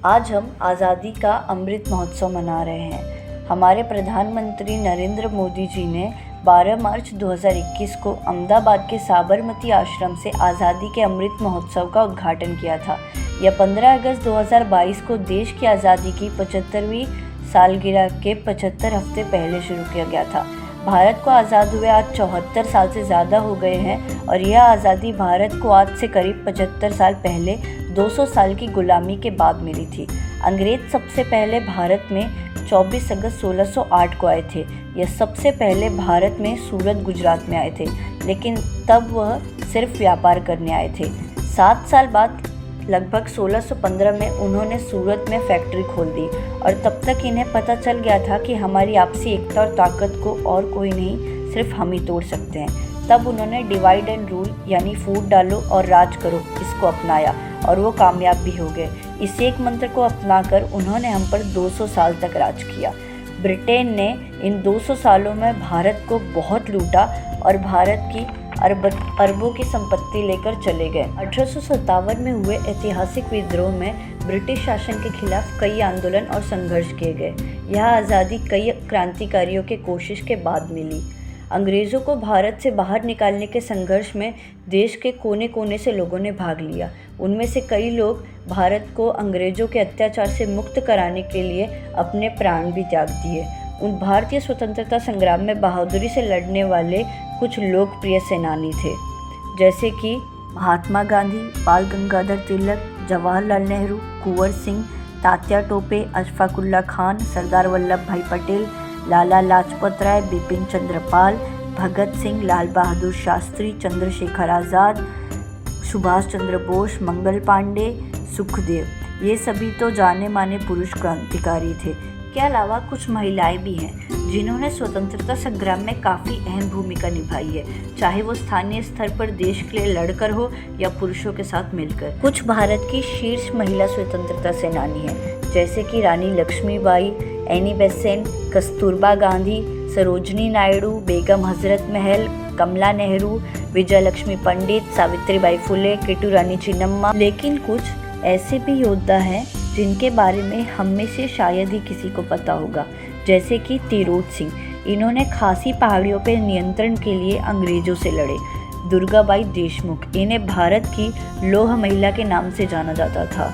आज हम आज़ादी का अमृत महोत्सव मना रहे हैं। हमारे प्रधानमंत्री नरेंद्र मोदी जी ने 12 मार्च 2021 को अहमदाबाद के साबरमती आश्रम से आज़ादी के अमृत महोत्सव का उद्घाटन किया था। यह 15 अगस्त 2022 को देश की आज़ादी की 75वीं सालगिरह के 75 हफ्ते पहले शुरू किया गया था। भारत को आज़ाद हुए आज 74 साल से ज़्यादा हो गए हैं और यह आज़ादी भारत को आज से करीब 75 साल पहले 200 साल की गुलामी के बाद मिली थी। अंग्रेज सबसे पहले भारत में 24 अगस्त 1608 को आए थे। यह सबसे पहले भारत में सूरत गुजरात में आए थे, लेकिन तब वह सिर्फ व्यापार करने आए थे। 7 साल बाद लगभग 1615 में उन्होंने सूरत में फैक्ट्री खोल दी और तब तक इन्हें पता चल गया था कि हमारी आपसी एकता और ताकत को और कोई नहीं, सिर्फ हम ही तोड़ सकते हैं। तब उन्होंने डिवाइड एंड रूल यानी फूट डालो और राज करो इसको अपनाया और वो कामयाब भी हो गए। इस एक मंत्र को अपनाकर उन्होंने हम पर 200 साल तक राज किया। ब्रिटेन ने इन 200 सालों में भारत को बहुत लूटा और भारत की अरबों की संपत्ति लेकर चले गए। 1857 में हुए ऐतिहासिक विद्रोह में ब्रिटिश शासन के खिलाफ कई आंदोलन और संघर्ष किए गए। यह आज़ादी कई क्रांतिकारियों के कोशिश के बाद मिली। अंग्रेज़ों को भारत से बाहर निकालने के संघर्ष में देश के कोने कोने से लोगों ने भाग लिया। उनमें से कई लोग भारत को अंग्रेज़ों के अत्याचार से मुक्त कराने के लिए अपने प्राण भी त्याग दिए। उन भारतीय स्वतंत्रता संग्राम में बहादुरी से लड़ने वाले कुछ लोकप्रिय सेनानी थे, जैसे कि महात्मा गांधी, बाल गंगाधर तिलक, जवाहरलाल नेहरू, कुंवर सिंह, तात्या टोपे, अशफाक उल्लाह खान, सरदार वल्लभ भाई पटेल, लाला लाजपत राय, बिपिन चंद्र पाल, भगत सिंह, लाल बहादुर शास्त्री, चंद्रशेखर आज़ाद, सुभाष चंद्र बोस, मंगल पांडे, सुखदेव। ये सभी तो जाने माने पुरुष क्रांतिकारी थे। के अलावा कुछ महिलाएं भी हैं जिन्होंने स्वतंत्रता संग्राम में काफ़ी अहम भूमिका निभाई है, चाहे वो स्थानीय स्तर पर देश के लिए लड़कर हो या पुरुषों के साथ मिलकर। कुछ भारत की शीर्ष महिला स्वतंत्रता सेनानी हैं, जैसे कि रानी लक्ष्मीबाई, एनी बेसेंट, कस्तूरबा गांधी, सरोजनी नायडू, बेगम हजरत महल, कमला नेहरू, विजयलक्ष्मी पंडित, सावित्रीबाई फुले, किटू रानी चिन्नम्मा। लेकिन कुछ ऐसे भी योद्धा हैं जिनके बारे में हम में से शायद ही किसी को पता होगा, जैसे कि तिरोध सिंह। इन्होंने खासी पहाड़ियों पर नियंत्रण के लिए अंग्रेजों से लड़े। दुर्गाबाई देशमुख, इन्हें भारत की लौह महिला के नाम से जाना जाता था।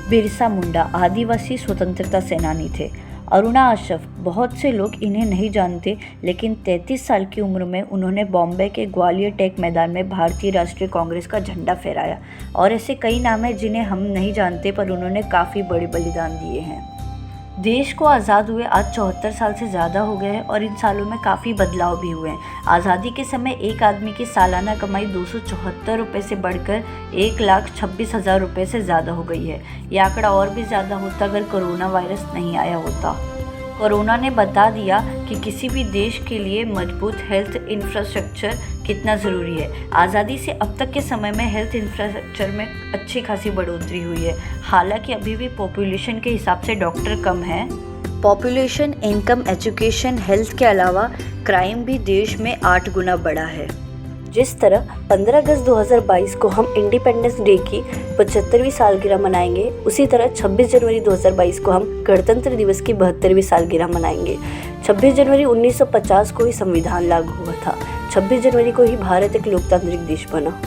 बिरसा मुंडा आदिवासी स्वतंत्रता सेनानी थे। अरुणा अशरफ, बहुत से लोग इन्हें नहीं जानते, लेकिन 33 साल की उम्र में उन्होंने बॉम्बे के ग्वालियर टेक मैदान में भारतीय राष्ट्रीय कांग्रेस का झंडा फहराया। और ऐसे कई नाम हैं जिन्हें हम नहीं जानते, पर उन्होंने काफ़ी बड़े बलिदान दिए हैं। देश को आज़ाद हुए आज 74 साल से ज़्यादा हो गए हैं और इन सालों में काफ़ी बदलाव भी हुए हैं। आज़ादी के समय एक आदमी की सालाना कमाई 274 रुपये से बढ़कर 1,26,000 रुपये से ज़्यादा हो गई है। यह आंकड़ा और भी ज़्यादा होता अगर कोरोना वायरस नहीं आया होता। कोरोना ने बता दिया कि किसी भी देश के लिए मजबूत हेल्थ इंफ्रास्ट्रक्चर कितना ज़रूरी है। आज़ादी से अब तक के समय में हेल्थ इंफ्रास्ट्रक्चर में अच्छी खासी बढ़ोतरी हुई है। हालांकि अभी भी पॉपुलेशन के हिसाब से डॉक्टर कम हैं। पॉपुलेशन, इनकम, एजुकेशन, हेल्थ के अलावा क्राइम भी देश में 8 गुना बढ़ा है। जिस तरह 15 अगस्त 2022 को हम इंडिपेंडेंस डे की 75वीं सालगिरह मनाएंगे, उसी तरह 26 जनवरी 2022 को हम गणतंत्र दिवस की 72वीं सालगिरह मनाएंगे। 26 जनवरी 1950 को ही संविधान लागू हुआ था। 26 जनवरी को ही भारत एक लोकतांत्रिक देश बना।